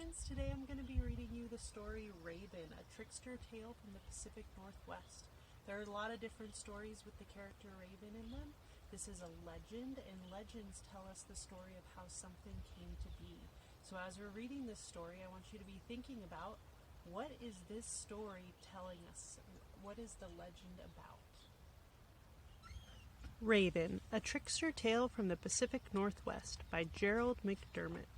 friends, today I'm going to be reading you the story Raven, a trickster tale from the Pacific Northwest. There are a lot of different stories with the character Raven in them. This is a legend, and legends tell us the story of how something came to be. So as we're reading this story, I want you to be thinking about, what is this story telling us? What is the legend about? Raven, a trickster tale from the Pacific Northwest by Gerald McDermott.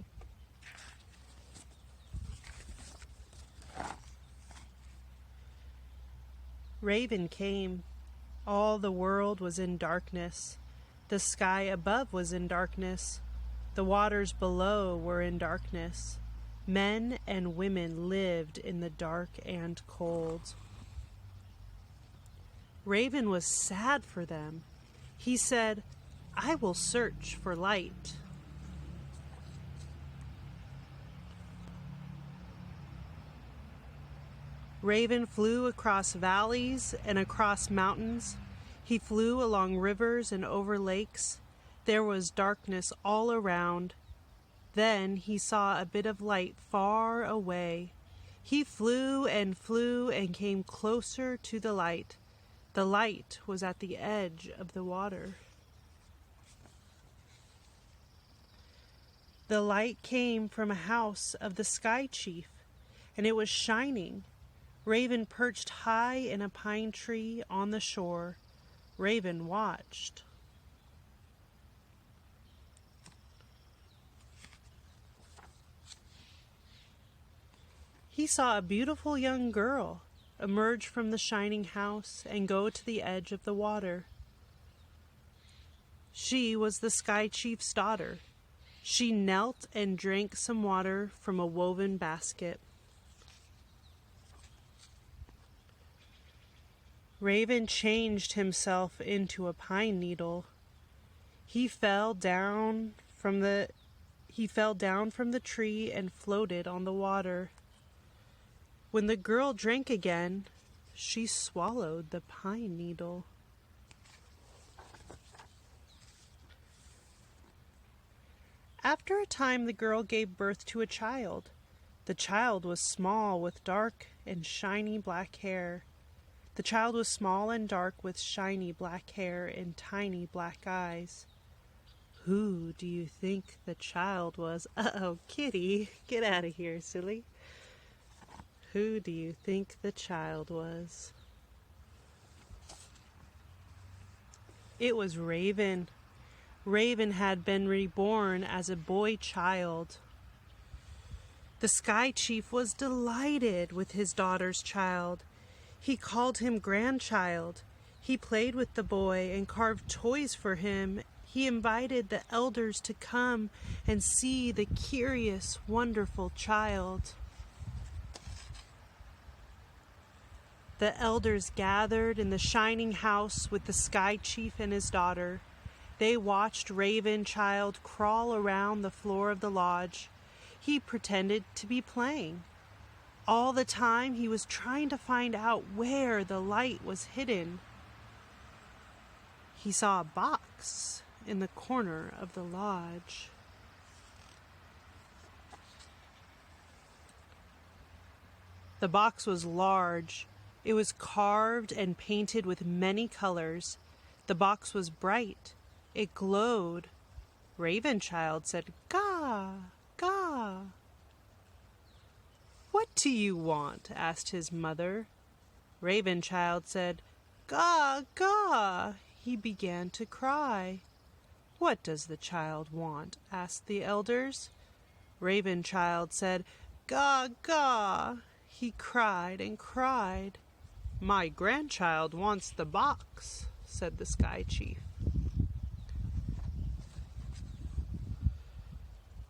Raven came. All the world was in darkness. The sky above was in darkness. The waters below were in darkness. Men and women lived in the dark and cold. Raven was sad for them. He said, "I will search for light." Raven flew across valleys and across mountains. He flew along rivers and over lakes. There was darkness all around. Then he saw a bit of light far away. He flew and came closer to the light. The light was at the edge of the water. The light came from a house of the sky chief, and it was shining. Raven perched high in a pine tree on the shore. Raven watched. He saw a beautiful young girl emerge from the shining house and go to the edge of the water. She was the sky chief's daughter. She knelt and drank some water from a woven basket. Raven changed himself into a pine needle. He fell down from the tree and floated on the water. When the girl drank again, she swallowed the pine needle. After a time, the girl gave birth to a child. The child was small with dark and shiny black hair. The child was small and dark with shiny black hair and tiny black eyes. Who do you think the child was? Uh-oh, Kitty, get out of here, silly. Who do you think the child was? It was Raven. Raven had been reborn as a boy child. The sky chief was delighted with his daughter's child. He called him grandchild. He played with the boy and carved toys for him. He invited the elders to come and see the curious, wonderful child. The elders gathered in the shining house with the sky chief and his daughter. They watched Raven Child crawl around the floor of the lodge. He pretended to be playing. All the time he was trying to find out where the light was hidden. He saw a box in the corner of the lodge. The box was large. It was carved and painted with many colors. The box was bright. It glowed. Raven Child said, "Gah, gah." "What do you want?" asked his mother. Raven Child said, "Gah, gah." He began to cry. "What does the child want?" asked the elders. Raven Child said, "Gah, gah." He cried and cried. "My grandchild wants the box," said the sky chief.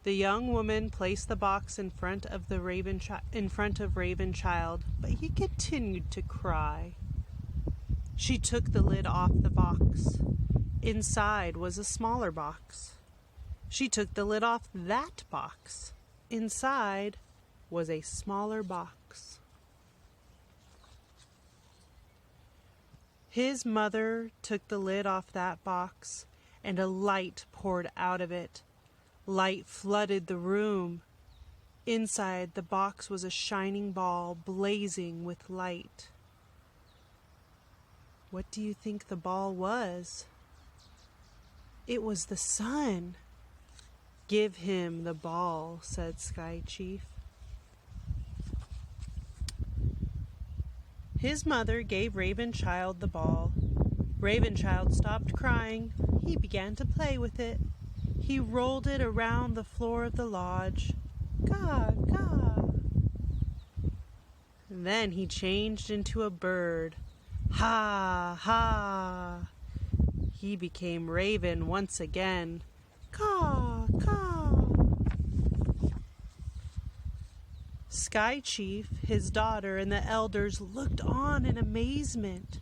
The young woman placed the box in front of Raven Child, but he continued to cry. She took the lid off the box. Inside was a smaller box. She took the lid off that box. Inside was a smaller box. His mother took the lid off that box, and a light poured out of it. Light flooded the room. Inside the box was a shining ball blazing with light. What do you think the ball was? It was the sun. Give him the ball, said Sky Chief. His mother gave Ravenchild the ball. Ravenchild stopped crying. He began to play with it. He rolled it around the floor of the lodge. Caw, caw. Then he changed into a bird. Ha, ha. He became Raven once again. Caw, caw. Sky Chief, his daughter, and the elders looked on in amazement.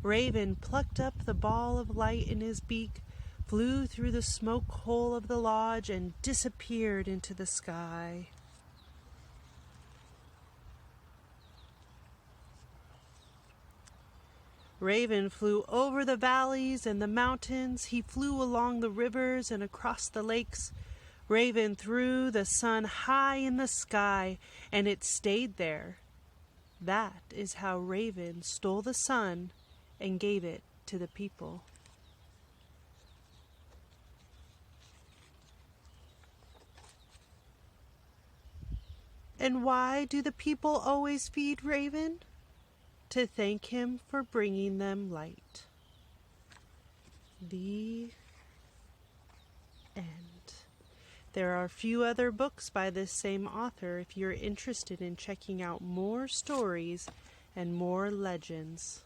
Raven plucked up the ball of light in his beak, flew through the smoke hole of the lodge, and disappeared into the sky. Raven flew over the valleys and the mountains. He flew along the rivers and across the lakes. Raven threw the sun high in the sky, and it stayed there. That is how Raven stole the sun and gave it to the people. And why do the people always feed Raven? To thank him for bringing them light. The end. There are a few other books by this same author if you're interested in checking out more stories and more legends.